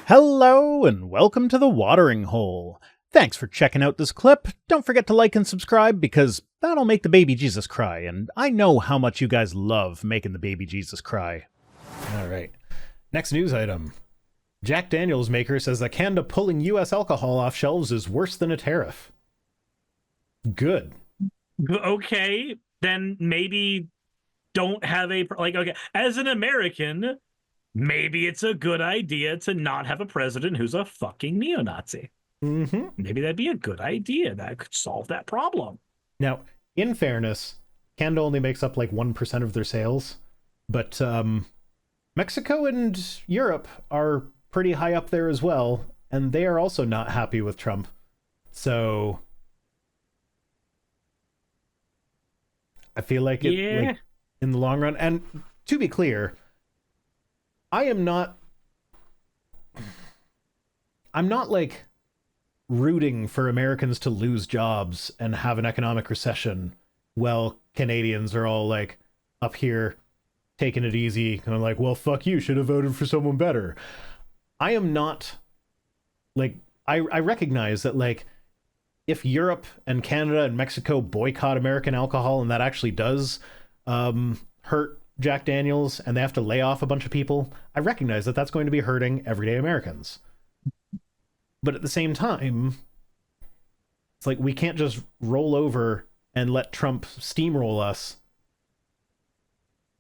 Hello and welcome to the Watering Hole. Thanks for checking out this clip. Don't forget to like and subscribe because that'll make the baby Jesus cry, and I know how much you guys love making the baby Jesus cry. Alright, next news item. Jack Daniels maker says that Canada pulling US alcohol off shelves is worse than a tariff. Good. Okay, then maybe don't have okay, as an American, maybe it's a good idea to not have a president who's a fucking neo-Nazi. Maybe that'd be a good idea. That could solve that problem. Now, in fairness, Canada only makes up like 1% of their sales, but Mexico and Europe are pretty high up there as well, and they are also not happy with Trump. So I feel like like, in the long run, and to be clear, I'm not like rooting for Americans to lose jobs and have an economic recession while Canadians are all like up here taking it easy and like, well, fuck you, should have voted for someone better. I am not like, I recognize that like if Europe and Canada and Mexico boycott American alcohol and that actually does hurt Jack Daniels and they have to lay off a bunch of people, I recognize that that's going to be hurting everyday Americans. But at the same time, it's like we can't just roll over and let Trump steamroll us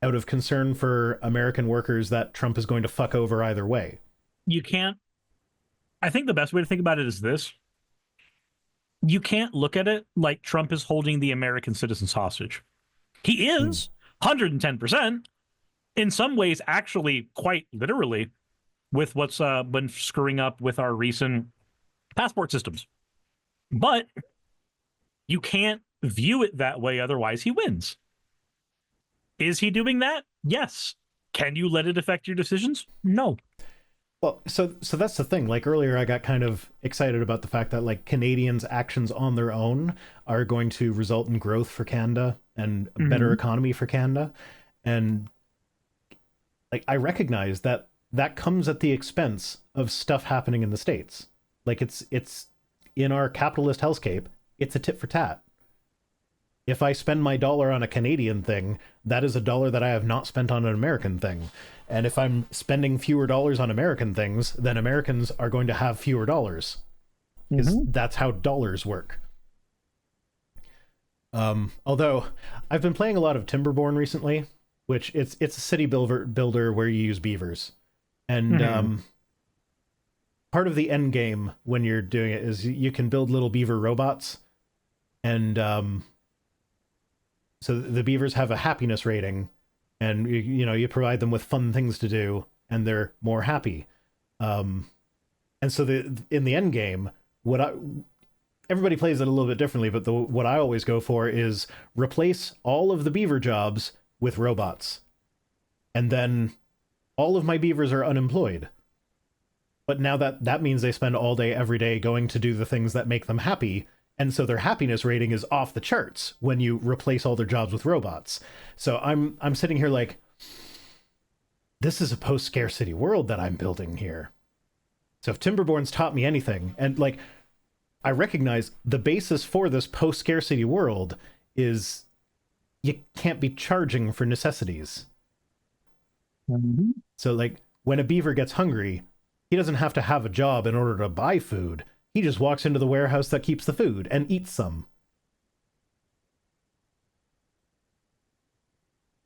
out of concern for American workers that Trump is going to fuck over either way. You can't. I think the best way to think about it is this. You can't look at it like Trump is holding the American citizens hostage. He is 110%. In some ways, actually, quite literally, with what's been screwing up with our recent passport systems. But you can't view it that way, otherwise he wins. Is he doing that? Yes. Can you let it affect your decisions? No. Well, so that's the thing. Like earlier, I got kind of excited about the fact that like Canadians' actions on their own are going to result in growth for Canada and a better economy for Canada. And like I recognize that that comes at the expense of stuff happening in the States. Like it's in our capitalist hellscape, it's a tit for tat. If I spend my dollar on a Canadian thing, that is a dollar that I have not spent on an American thing. And if I'm spending fewer dollars on American things, then Americans are going to have fewer dollars. Because that's how dollars work. Although I've been playing a lot of Timberborn recently, which it's a city builder where you use beavers. And part of the end game when you're doing it is you can build little beaver robots. And so the beavers have a happiness rating. And you provide them with fun things to do, and they're more happy. And so in the end game, everybody plays it a little bit differently, but what I always go for is replace all of the beaver jobs with robots, and then all of my beavers are unemployed. But now that means they spend all day every day going to do the things that make them happy. And so their happiness rating is off the charts when you replace all their jobs with robots. So I'm sitting here like, this is a post-scarcity world that I'm building here. So if Timberborn's taught me anything, and like, I recognize the basis for this post-scarcity world is you can't be charging for necessities. So like, when a beaver gets hungry, he doesn't have to have a job in order to buy food. He just walks into the warehouse that keeps the food and eats some.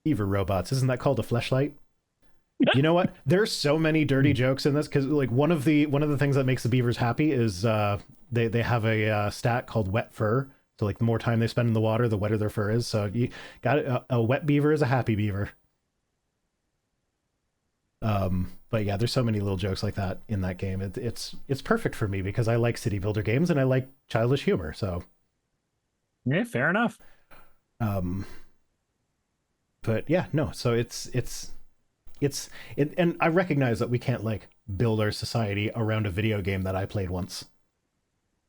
Beaver robots, isn't that called a fleshlight? You know what? There's so many dirty jokes in this because like one of the things that makes the beavers happy is they have a stat called wet fur. So like the more time they spend in the water, the wetter their fur is. So you got a wet beaver is a happy beaver. But yeah, there's so many little jokes like that in that game. It's perfect for me because I like city builder games and I like childish humor. So yeah, fair enough. But yeah, no. So it's and I recognize that we can't like build our society around a video game that I played once.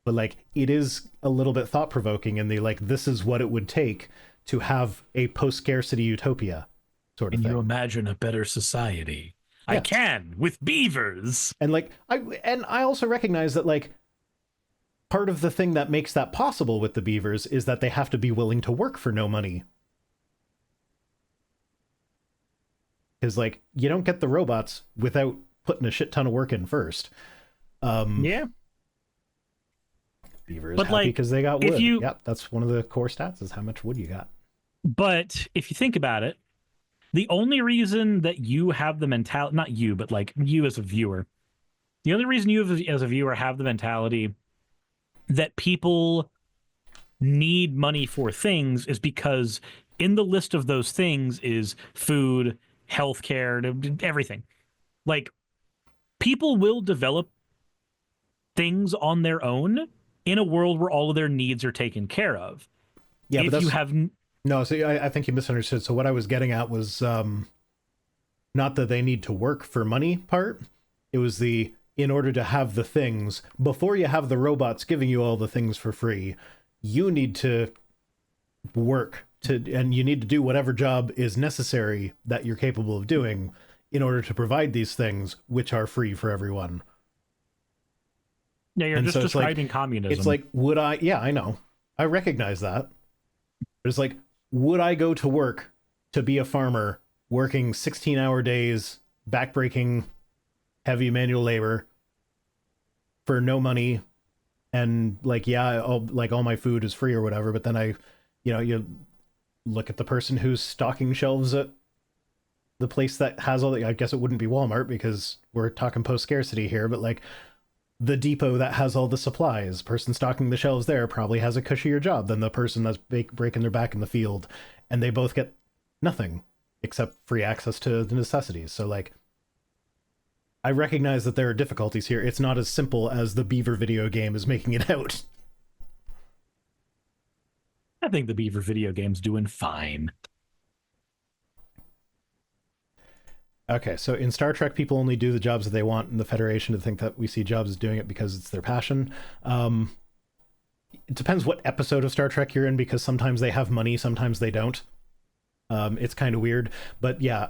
But like it is a little bit thought provoking, and this is what it would take to have a post-scarcity utopia sort of thing. You imagine a better society. I Yeah. can with beavers. And like I also recognize that like part of the thing that makes that possible with the beavers is that they have to be willing to work for no money. Because like you don't get the robots without putting a shit ton of work in first. Yeah. Beavers But happy like, because they got if wood. you, Yep, that's one of the core stats is how much wood you got. but if you think about it, the only reason that you have the mentality, not you, but like you as a viewer, the only reason you as a viewer have the mentality that people need money for things is because in the list of those things is food, healthcare, everything. Like, people will develop things on their own in a world where all of their needs are taken care of. Yeah, but If you that's have no. So I think you misunderstood. So what I was getting at was not that they need to work for money part. It was the in order to have the things before you have the robots giving you all the things for free, you need to work to and you need to do whatever job is necessary that you're capable of doing in order to provide these things which are free for everyone. yeah, you're And just so it's like describing communism. it's like would I yeah, I know. I recognize that. But it's like would I go to work to be a farmer working 16-hour days, backbreaking heavy manual labor for no money and like yeah, all my food is free or whatever, but then you look at the person who's stocking shelves at the place that has all the I guess it wouldn't be Walmart because we're talking post-scarcity here, but like the depot that has all the supplies, person stocking the shelves there probably has a cushier job than the person that's breaking their back in the field, and they both get nothing except free access to the necessities. So like I recognize that there are difficulties here. It's not as simple as the Beaver video game is making it out. I think the Beaver video game's doing fine. Okay, so in Star Trek, people only do the jobs that they want, and the Federation to think that we see jobs as doing it because it's their passion. It depends what episode of Star Trek you're in, because sometimes they have money, sometimes they don't. It's kind of weird, but yeah,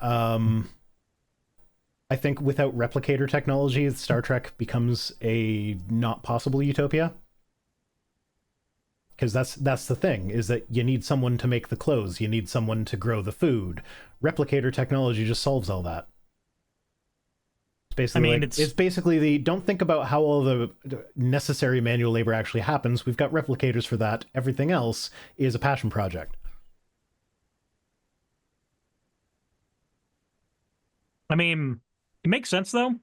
I think without replicator technology, Star Trek becomes a not possible utopia. Because that's the thing, is that you need someone to make the clothes, you need someone to grow the food. Replicator technology just solves all that. It's basically it's basically the don't think about how all the necessary manual labor actually happens. We've got replicators for that. Everything else is a passion project. I mean, it makes sense though.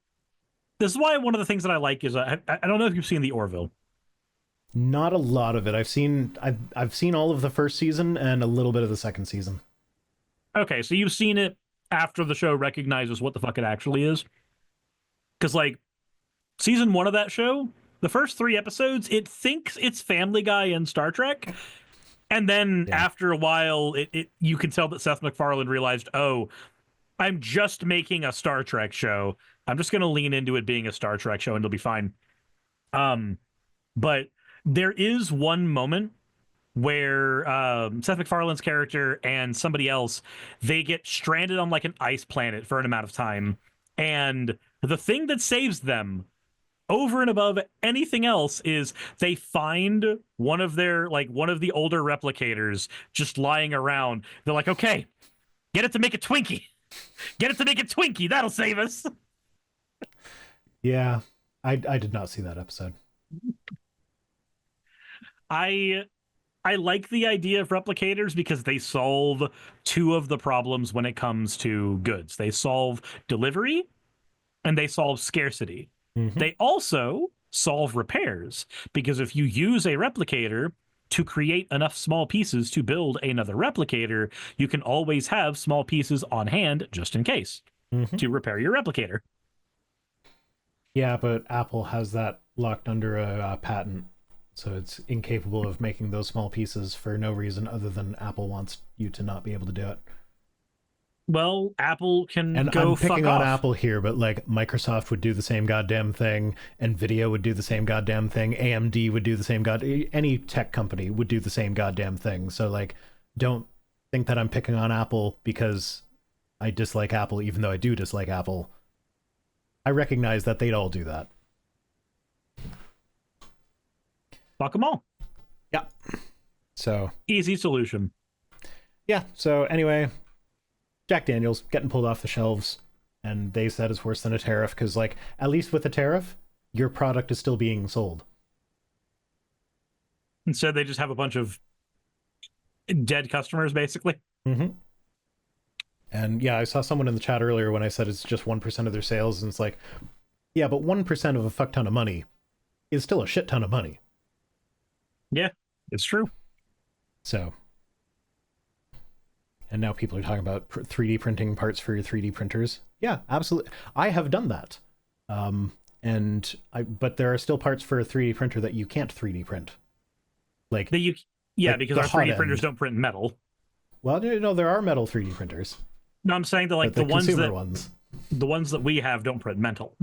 This is why one of the things that I like is I don't know if you've seen the Orville. Not a lot of it. I've seen all of the first season and a little bit of the second season. Okay, so you've seen it after the show recognizes what the fuck it actually is. Because like season 1 of that show, the first 3 episodes, it thinks it's Family Guy and Star Trek. And then after a while, you can tell that Seth MacFarlane realized, oh, I'm just making a Star Trek show. I'm just going to lean into it being a Star Trek show and it'll be fine. But there is one moment where Seth MacFarlane's character and somebody else, they get stranded on like an ice planet for an amount of time. And the thing that saves them over and above anything else is they find one of the older replicators just lying around. They're like, okay, get it to make a Twinkie. Get it to make a Twinkie. That'll save us. Yeah, I did not see that episode. I like the idea of replicators because they solve 2 of the problems when it comes to goods. They solve delivery and they solve scarcity. Mm-hmm. They also solve repairs because if you use a replicator to create enough small pieces to build another replicator, you can always have small pieces on hand just in case to repair your replicator. Yeah, but Apple has that locked under a patent. So it's incapable of making those small pieces for no reason other than Apple wants you to not be able to do it. Well, Apple can and go I'm picking fuck on off. Apple here, but like Microsoft would do the same goddamn thing, Nvidia would do the same goddamn thing, AMD would do the same any tech company would do the same goddamn thing. So like, don't think that I'm picking on Apple because I dislike Apple, even though I do dislike Apple. I recognize that they'd all do that. Fuck them all. Yeah. So easy solution. Yeah. So anyway, Jack Daniels getting pulled off the shelves, and they said it's worse than a tariff because, like, at least with a tariff, your product is still being sold. Instead, they just have a bunch of dead customers, basically. Mm-hmm. And yeah, I saw someone in the chat earlier when I said it's just 1% of their sales, and it's like, yeah, but 1% of a fuck ton of money is still a shit ton of money. Yeah, it's true. So, and now people are talking about 3D printing parts for your 3D printers. Yeah, absolutely. I have done that. But there are still parts for a 3D printer that you can't 3D print. Like, because our 3D printers don't print metal. Well, no, there are metal 3D printers. No, I'm saying that, like, the ones consumer ones. The ones that we have don't print metal.